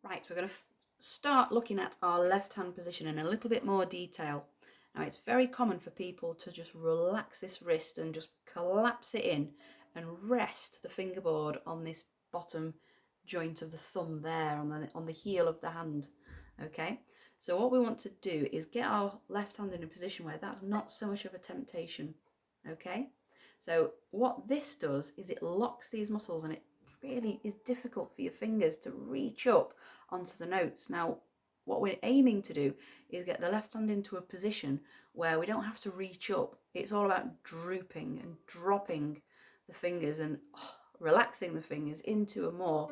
Right, we're going to start looking at our left hand position in a little bit more detail. Now, it's very common for people to just relax this wrist and just collapse it in and rest the fingerboard on this bottom joint of the thumb there on the heel of the hand. Okay, so what we want to do is get our left hand in a position where that's not so much of a temptation. Okay, so what this does is it locks these muscles, and it really is difficult for your fingers to reach up onto the notes. Now, what we're aiming to do is get the left hand into a position where we don't have to reach up. It's all about drooping and dropping the fingers and relaxing the fingers into a more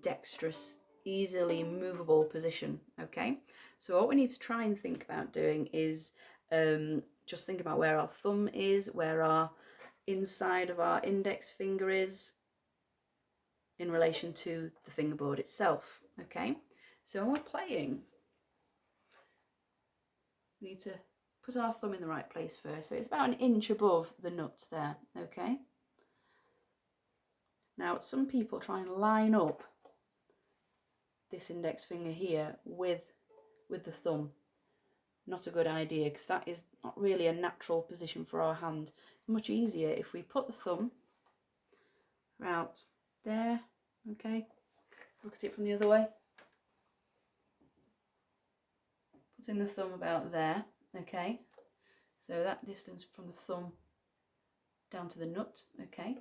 dexterous, easily movable position. Okay, so what we need to try and think about doing is just think about where our thumb is, where our inside of our index finger is in relation to the fingerboard itself. Okay, so when we're playing, we need to put our thumb in the right place first. So it's about 1 inch above the nut there. Okay, now some people try and line up this index finger here with the thumb. Not a good idea, because that is not really a natural position for our hand. Much easier if we put the thumb out there. Okay, look at it from the other way. Putting the thumb about there. Okay, so that distance from the thumb down to the nut. Okay,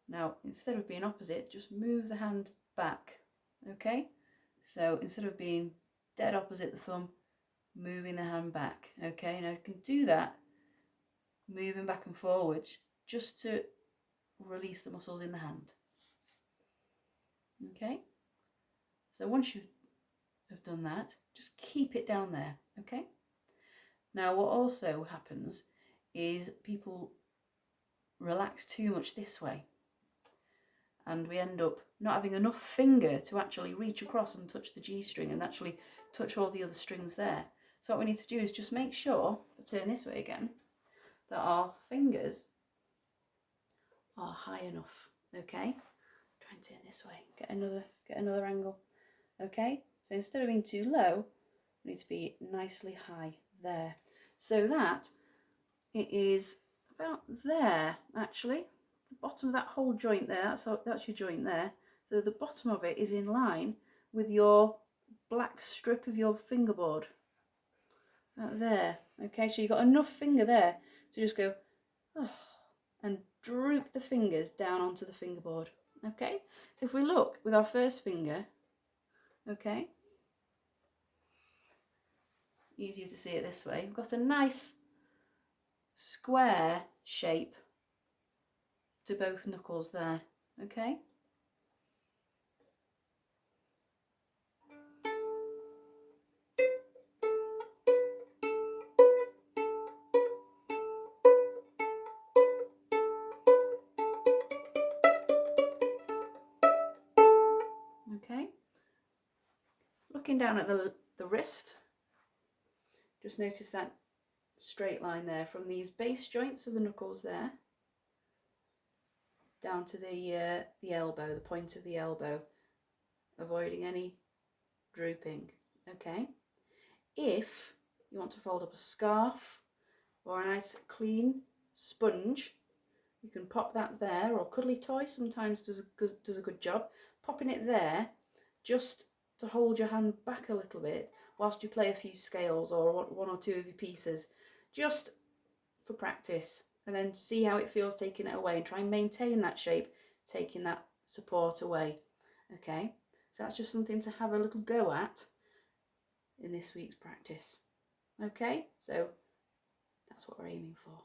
now instead of being opposite, just move the hand back. Okay, so instead of being dead opposite the thumb, moving the hand back. Okay, now you can do that moving back and forwards just to release the muscles in the hand. Okay, so once you have done that, just keep it down there. Okay, now what also happens is people relax too much this way, and we end up not having enough finger to actually reach across and touch the G string and actually touch all the other strings there. So what we need to do is just make sure, turn this way again, that our fingers are high enough. Okay, try and turn this way, get another angle. Okay, so instead of being too low, we need to be nicely high there, so that it is about there actually. The bottom of that whole joint there, that's your joint there. So the bottom of it is in line with your black strip of your fingerboard. Right there. Okay, so you've got enough finger there to just go and droop the fingers down onto the fingerboard. Okay, so if we look with our first finger, okay, easier to see it this way, we've got a nice square shape to both knuckles there. Okay, okay, looking down at the wrist, just notice that straight line there from these base joints of the knuckles there down to the elbow, the point of the elbow, avoiding any drooping. Okay, if you want to fold up a scarf or a nice clean sponge, you can pop that there, or cuddly toy sometimes does a good job, popping it there just to hold your hand back a little bit whilst you play a few scales or one or two of your pieces, just for practice, and then see how it feels taking it away, and try and maintain that shape, taking that support away. Okay, so that's just something to have a little go at in this week's practice. Okay, so that's what we're aiming for.